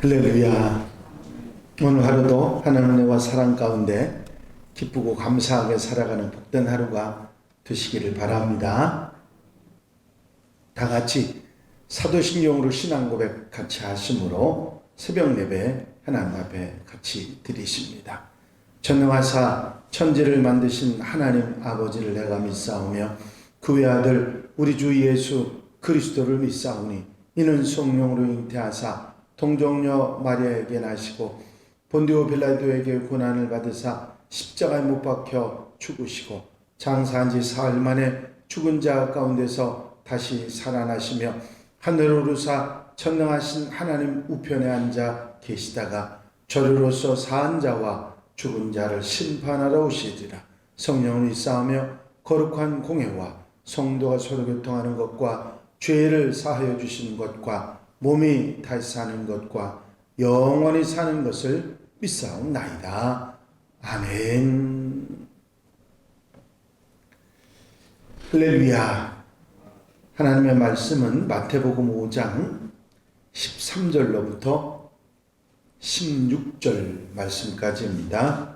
할렐루야. 오늘 하루도 하나님 은혜와 사랑 가운데 기쁘고 감사하게 살아가는 복된 하루가 되시기를 바랍니다. 다 같이 사도신경으로 신앙 고백 같이 하심으로 새벽 예배 하나님 앞에 같이 드리십니다. 전능하사 천지를 만드신 하나님 아버지를 내가 믿사오며 그 외아들 우리 주 예수 그리스도를 믿사오니 이는 성령으로 잉태하사 동정녀 마리아에게 나시고 본디오 빌라도에게 고난을 받으사 십자가에 못 박혀 죽으시고 장사한 지 사흘 만에 죽은 자 가운데서 다시 살아나시며 하늘로 오르사 전능하신 하나님 우편에 앉아 계시다가 저리로서 사한 자와 죽은 자를 심판하러 오시리라. 성령을 쌓으며 거룩한 공회와 성도가 서로 교통하는 것과 죄를 사하여 주시는 것과 몸이 다시 사는 것과 영원히 사는 것을 믿사옵나이다. 아멘. 할렐루야. 하나님의 말씀은 마태복음 5장 13절로부터 16절 말씀까지입니다.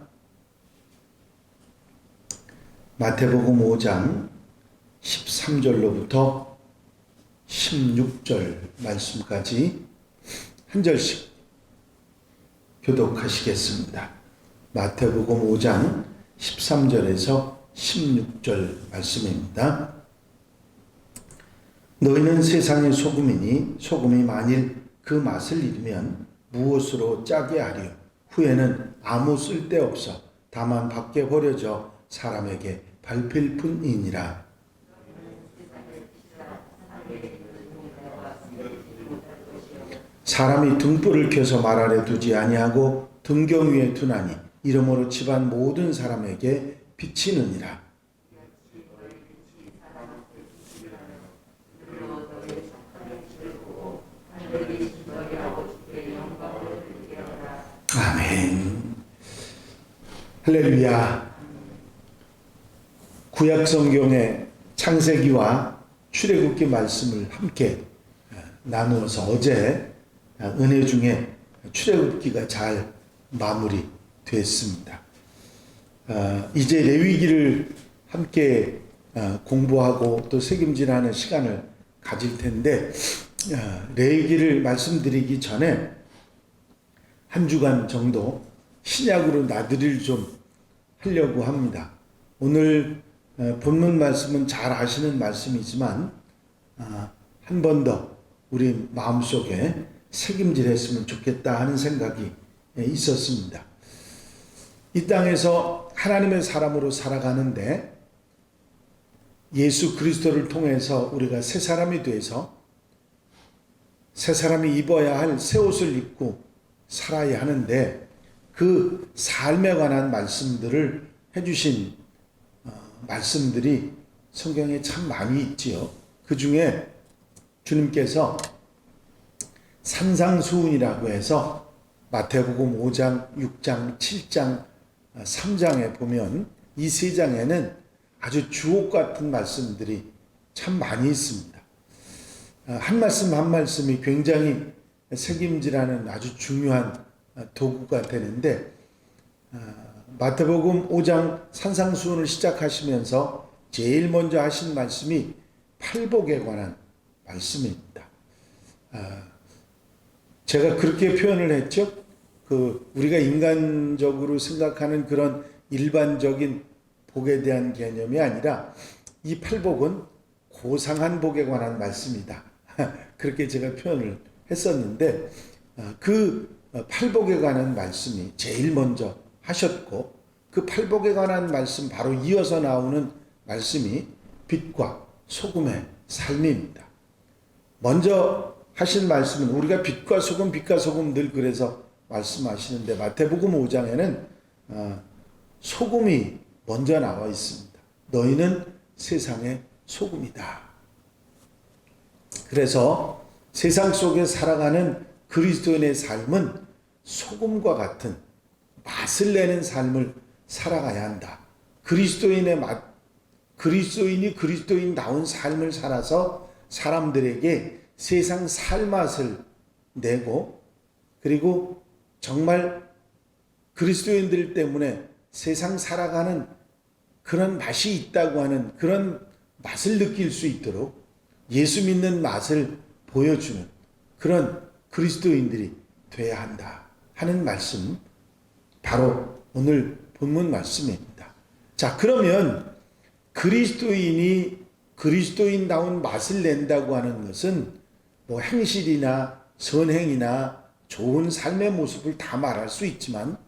마태복음 5장 13절로부터 16절 말씀까지 한 절씩 교독하시겠습니다. 마태복음 5장 13절에서 16절 말씀입니다. 너희는 세상의 소금이니 소금이 만일 그 맛을 잃으면 무엇으로 짜게 하리요? 후에는 아무 쓸데없어 다만 밖에 버려져 사람에게 밟힐 뿐이니라. 사람이 등불을 켜서 말 아래 두지 아니하고 등경 위에 두나니 이러므로 집안 모든 사람에게 비치느니라. 아멘. 할렐루야. 구약 성경의 창세기와 출애굽기 말씀을 함께 나누어서 어제 은혜 중에 출애굽기가 잘 마무리됐습니다. 이제 레위기를 함께 공부하고 또 새김질하는 시간을 가질 텐데 레위기를 말씀드리기 전에 한 주간 정도 신약으로 나들이를 좀 하려고 합니다. 오늘 본문 말씀은 잘 아시는 말씀이지만 한 번 더 우리 마음속에 새김질했으면 좋겠다 하는 생각이 있었습니다. 이 땅에서 하나님의 사람으로 살아가는데 예수 그리스도를 통해서 우리가 새 사람이 돼서 새 사람이 입어야 할 새 옷을 입고 살아야 하는데 그 삶에 관한 말씀들을 해주신 말씀들이 성경에 참 많이 있지요. 그 중에 주님께서 산상수훈이라고 해서 마태복음 5장, 6장, 7장, 3장에 보면 이 세 장에는 아주 주옥 같은 말씀들이 참 많이 있습니다. 한 말씀 한 말씀이 굉장히 새김질하는 아주 중요한 도구가 되는데 마태복음 5장 산상수훈을 시작하시면서 제일 먼저 하신 말씀이 팔복에 관한 말씀입니다. 제가 그렇게 표현을 했죠. 우리가 인간적으로 생각하는 그런 일반적인 복에 대한 개념이 아니라 이 팔복은 고상한 복에 관한 말씀이다. 그렇게 제가 표현을 했었는데 그 팔복에 관한 말씀이 제일 먼저 하셨고 그 팔복에 관한 말씀 바로 이어서 나오는 말씀이 빛과 소금의 삶입니다. 먼저 하신 말씀은 우리가 빛과 소금 늘 그래서 말씀하시는데 마태복음 5장에는 소금이 먼저 나와 있습니다. 너희는 세상의 소금이다. 그래서 세상 속에 살아가는 그리스도인의 삶은 소금과 같은 맛을 내는 삶을 살아가야 한다. 그리스도인이 그리스도인다운 삶을 살아서 사람들에게 세상 살맛을 내고 그리고 정말 그리스도인들 때문에 세상 살아가는 그런 맛이 있다고 하는 그런 맛을 느낄 수 있도록 예수 믿는 맛을 보여주는 그런 그리스도인들이 돼야 한다 하는 말씀, 바로 오늘 본문 말씀입니다. 자, 그러면 그리스도인이 그리스도인다운 맛을 낸다고 하는 것은 뭐 행실이나 선행이나 좋은 삶의 모습을 다 말할 수 있지만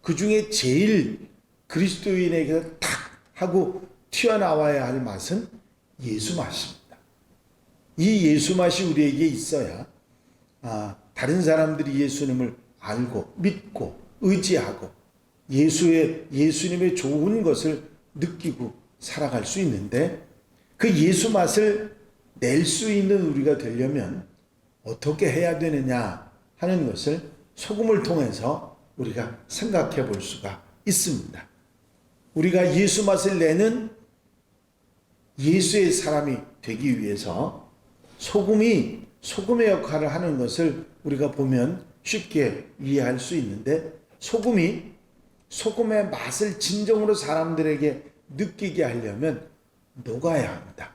그 중에 제일 그리스도인에게 탁 하고 튀어나와야 할 맛은 예수 맛입니다. 이 예수 맛이 우리에게 있어야 다른 사람들이 예수님을 알고 믿고 의지하고 예수님의 좋은 것을 느끼고 살아갈 수 있는데, 그 예수 맛을 낼 수 있는 우리가 되려면 어떻게 해야 되느냐 하는 것을 소금을 통해서 우리가 생각해 볼 수가 있습니다. 우리가 예수 맛을 내는 예수의 사람이 되기 위해서 소금의 역할을 하는 것을 우리가 보면 쉽게 이해할 수 있는데, 소금의 맛을 진정으로 사람들에게 느끼게 하려면 녹아야 합니다.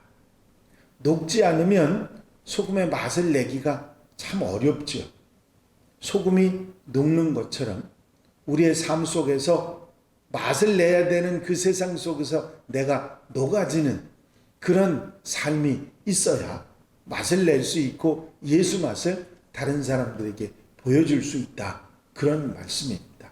녹지 않으면 소금의 맛을 내기가 참 어렵죠. 소금이 녹는 것처럼 우리의 삶 속에서 맛을 내야 되는 그 세상 속에서 내가 녹아지는 그런 삶이 있어야 맛을 낼 수 있고 예수 맛을 다른 사람들에게 보여줄 수 있다, 그런 말씀입니다.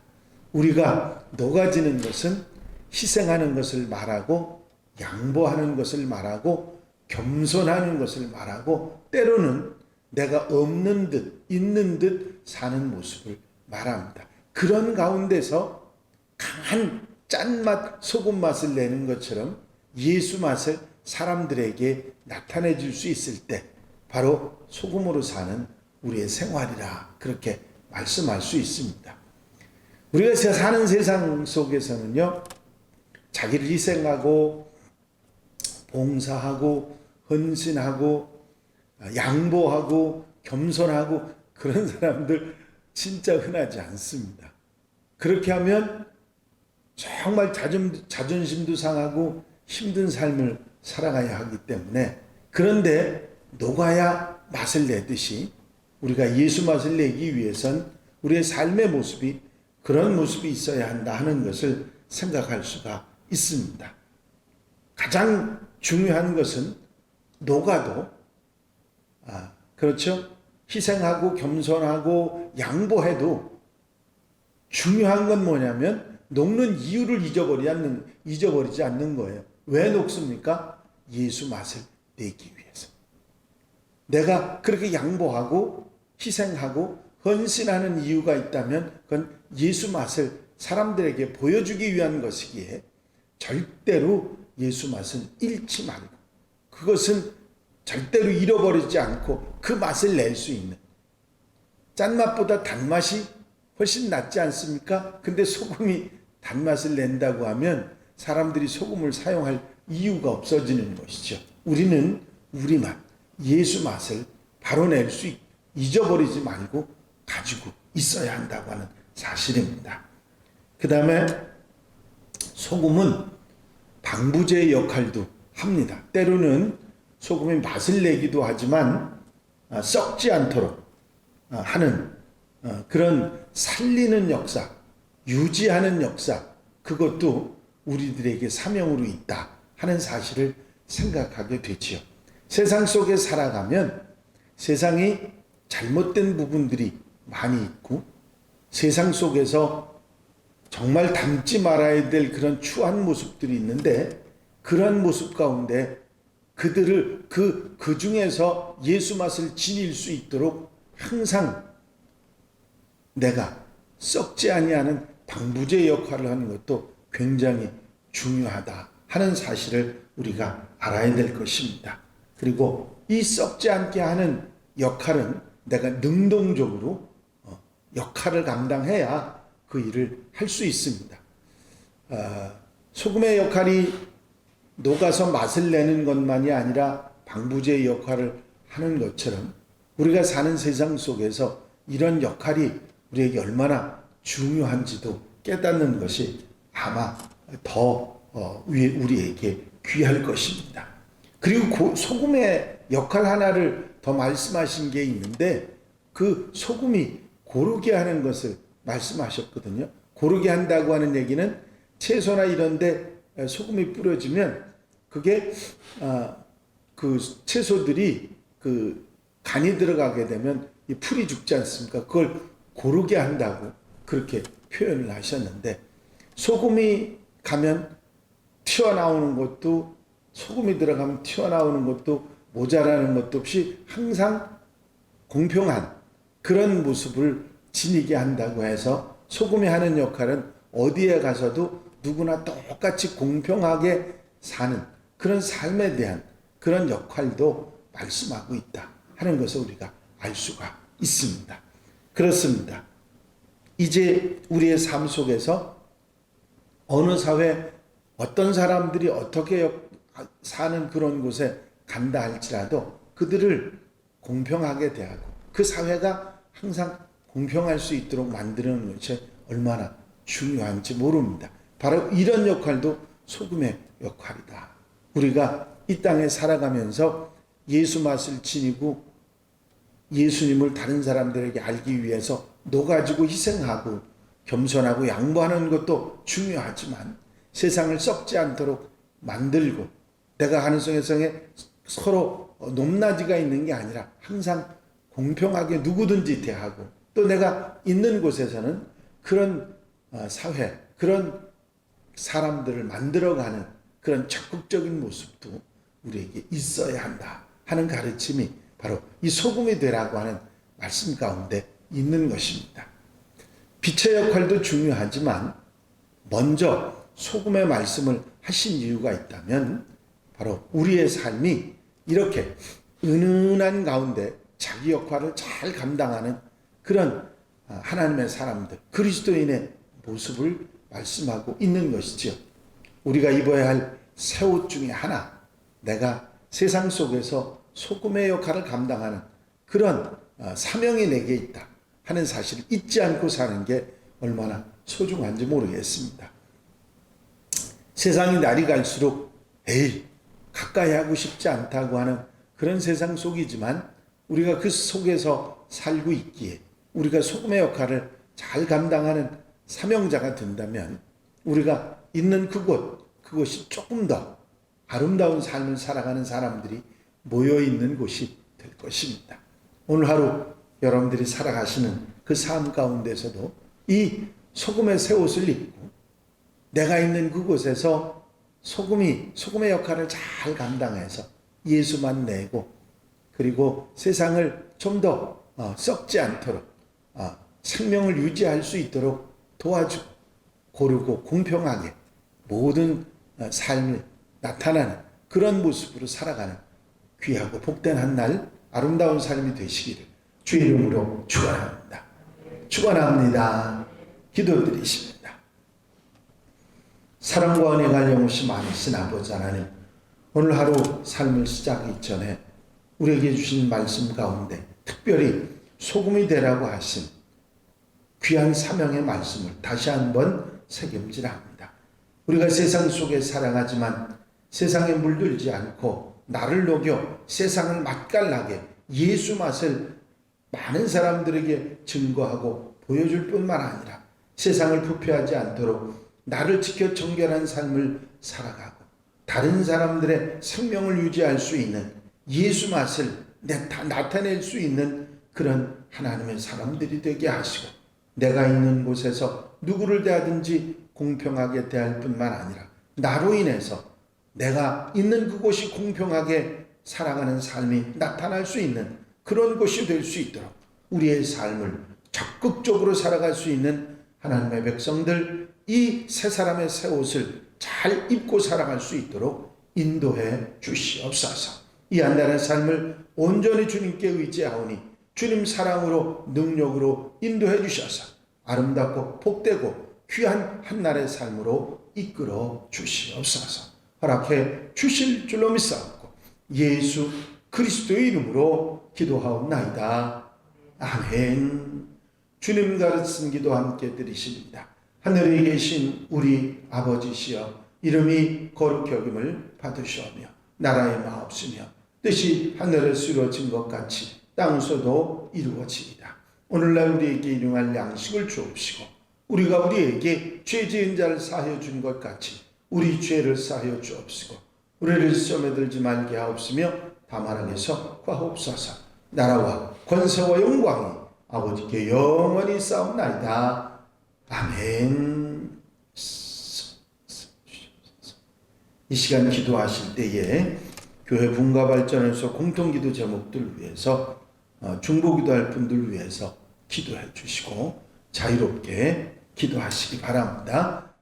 우리가 녹아지는 것은 희생하는 것을 말하고 양보하는 것을 말하고 겸손하는 것을 말하고 때로는 내가 없는 듯 있는 듯 사는 모습을 말합니다. 그런 가운데서 강한 짠맛, 소금 맛을 내는 것처럼 예수 맛을 사람들에게 나타내 줄 수 있을 때 바로 소금으로 사는 우리의 생활이라, 그렇게 말씀할 수 있습니다. 우리가 사는 세상 속에서는요, 자기를 희생하고 봉사하고 헌신하고 양보하고 겸손하고 그런 사람들 진짜 흔하지 않습니다. 그렇게 하면 정말 자존심도 상하고 힘든 삶을 살아가야 하기 때문에, 그런데 녹아야 맛을 내듯이 우리가 예수 맛을 내기 위해선 우리의 삶의 모습이 그런 모습이 있어야 한다 하는 것을 생각할 수가 있습니다. 가장 중요한 것은 녹아도 그렇죠? 희생하고 겸손하고 양보해도 중요한 건 뭐냐면 녹는 이유를 잊어버리지 않는 거예요. 왜 녹습니까? 예수 맛을 내기 위해서. 내가 그렇게 양보하고 희생하고 헌신하는 이유가 있다면 그건 예수 맛을 사람들에게 보여주기 위한 것이기에 절대로 예수 맛은 잃지 말고 그것은 절대로 잃어버리지 않고 그 맛을 낼 수 있는, 짠맛보다 단맛이 훨씬 낫지 않습니까? 근데 소금이 단맛을 낸다고 하면 사람들이 소금을 사용할 이유가 없어지는 것이죠. 우리는 우리 맛, 예수 맛을 바로 낼 수 잊어버리지 말고 가지고 있어야 한다고 하는 사실입니다. 그 다음에 소금은 방부제 역할도 합니다. 때로는 소금이 맛을 내기도 하지만 썩지 않도록 하는 그런 살리는 역사, 유지하는 역사, 그것도 우리들에게 사명으로 있다 하는 사실을 생각하게 되지요. 세상 속에 살아가면 세상이 잘못된 부분들이 많이 있고 세상 속에서 정말 닮지 말아야 될 그런 추한 모습들이 있는데, 그런 모습 가운데 그들을 그 중에서 예수 맛을 지닐 수 있도록 항상 내가 썩지 아니하는 방부제 역할을 하는 것도 굉장히 중요하다 하는 사실을 우리가 알아야 될 것입니다. 그리고 이 썩지 않게 하는 역할은 내가 능동적으로 역할을 감당해야 그 일을 할 수 있습니다. 소금의 역할이 녹아서 맛을 내는 것만이 아니라 방부제의 역할을 하는 것처럼 우리가 사는 세상 속에서 이런 역할이 우리에게 얼마나 중요한지도 깨닫는 것이 아마 더 우리에게 귀할 것입니다. 그리고 소금의 역할 하나를 더 말씀하신 게 있는데 그 소금이 고르게 하는 것을 말씀하셨거든요. 고르게 한다고 하는 얘기는 채소나 이런 데 소금이 뿌려지면 그게 그 채소들이 그 간이 들어가게 되면 이 풀이 죽지 않습니까? 그걸 고르게 한다고 그렇게 표현을 하셨는데 소금이 가면 튀어나오는 것도 소금이 들어가면 튀어나오는 것도 모자라는 것도 없이 항상 공평한 그런 모습을 지니게 한다고 해서 소금이 하는 역할은 어디에 가서도 누구나 똑같이 공평하게 사는 그런 삶에 대한 그런 역할도 말씀하고 있다 하는 것을 우리가 알 수가 있습니다. 그렇습니다. 이제 우리의 삶 속에서 어느 사회 어떤 사람들이 어떻게 사는 그런 곳에 간다 할지라도 그들을 공평하게 대하고 그 사회가 항상 공평할 수 있도록 만드는 것이 얼마나 중요한지 모릅니다. 바로 이런 역할도 소금의 역할이다. 우리가 이 땅에 살아가면서 예수 맛을 지니고 예수님을 다른 사람들에게 알기 위해서 녹아지고 희생하고 겸손하고 양보하는 것도 중요하지만 세상을 썩지 않도록 만들고 내가 하는 속에서 서로 높낮이가 있는 게 아니라 항상 공평하게 누구든지 대하고 또 내가 있는 곳에서는 그런 사회, 그런 사람들을 만들어가는 그런 적극적인 모습도 우리에게 있어야 한다 하는 가르침이 바로 이 소금이 되라고 하는 말씀 가운데 있는 것입니다. 빛의 역할도 중요하지만 먼저 소금의 말씀을 하신 이유가 있다면 바로 우리의 삶이 이렇게 은은한 가운데 자기 역할을 잘 감당하는 그런 하나님의 사람들, 그리스도인의 모습을 말씀하고 있는 것이죠. 우리가 입어야 할 새 옷 중에 하나, 내가 세상 속에서 소금의 역할을 감당하는 그런 사명이 내게 있다 하는 사실을 잊지 않고 사는 게 얼마나 소중한지 모르겠습니다. 세상이 날이 갈수록 가까이 하고 싶지 않다고 하는 그런 세상 속이지만 우리가 그 속에서 살고 있기에 우리가 소금의 역할을 잘 감당하는 사명자가 된다면 우리가 있는 그곳이 조금 더 아름다운 삶을 살아가는 사람들이 모여있는 곳이 될 것입니다. 오늘 하루 여러분들이 살아가시는 그 삶 가운데서도 이 소금의 새 옷을 입고 내가 있는 그곳에서 소금의 역할을 잘 감당해서 예수만 내고 그리고 세상을 좀 더 썩지 않도록 생명을 유지할 수 있도록 도와주고 고르고 공평하게 모든 삶을 나타나는 그런 모습으로 살아가는 귀하고 복된 한 날 아름다운 삶이 되시기를 주의 이름으로 축원합니다. 축원합니다. 기도드리십니다. 사랑과 은혜가 영원히 많으신 아버지 하나님, 오늘 하루 삶을 시작하기 전에 우리에게 주신 말씀 가운데 특별히 소금이 되라고 하신 귀한 사명의 말씀을 다시 한번 새김질 합니다. 우리가 세상 속에 살아가지만 세상에 물들지 않고 나를 녹여 세상을 맛깔나게 예수 맛을 많은 사람들에게 증거하고 보여줄 뿐만 아니라 세상을 부패하지 않도록 나를 지켜 정결한 삶을 살아가고 다른 사람들의 생명을 유지할 수 있는 예수 맛을 나타낼 수 있는 그런 하나님의 사람들이 되게 하시고 내가 있는 곳에서 누구를 대하든지 공평하게 대할 뿐만 아니라 나로 인해서 내가 있는 그곳이 공평하게 살아가는 삶이 나타날 수 있는 그런 곳이 될 수 있도록 우리의 삶을 적극적으로 살아갈 수 있는 하나님의 백성들, 이 새 사람의 새 옷을 잘 입고 살아갈 수 있도록 인도해 주시옵소서. 이 한 달의 삶을 온전히 주님께 의지하오니 주님 사랑으로 능력으로 인도해 주셔서 아름답고 복되고 귀한 한 날의 삶으로 이끌어 주시옵소서. 허락해 주실 줄로 믿사옵고 예수 그리스도의 이름으로 기도하옵나이다. 아멘. 주님 가르친 기도 함께 드리십니다. 하늘에 계신 우리 아버지시여, 이름이 거룩히 여김을 받으시오며 나라의 마옵시며 뜻이 하늘에서 이루어진 것 같이 땅에서도 이루어지이다. 오늘날 우리에게 일용할 양식을 주옵시고 우리가 우리에게 죄 지은 자를 사하여 준 것 같이 우리 죄를 사하여 주옵시고 우리를 시험에 들지 말게 하옵시며 다만 악에서 구하옵소서. 나라와 권세와 영광이 아버지께 영원히 싸움나이다. 아멘. 이 시간 기도하실 때에 교회 분과 발전에서 공통기도 제목들 위해서 중보기도할 분들 위해서 기도해 주시고 자유롭게 기도하시기 바랍니다.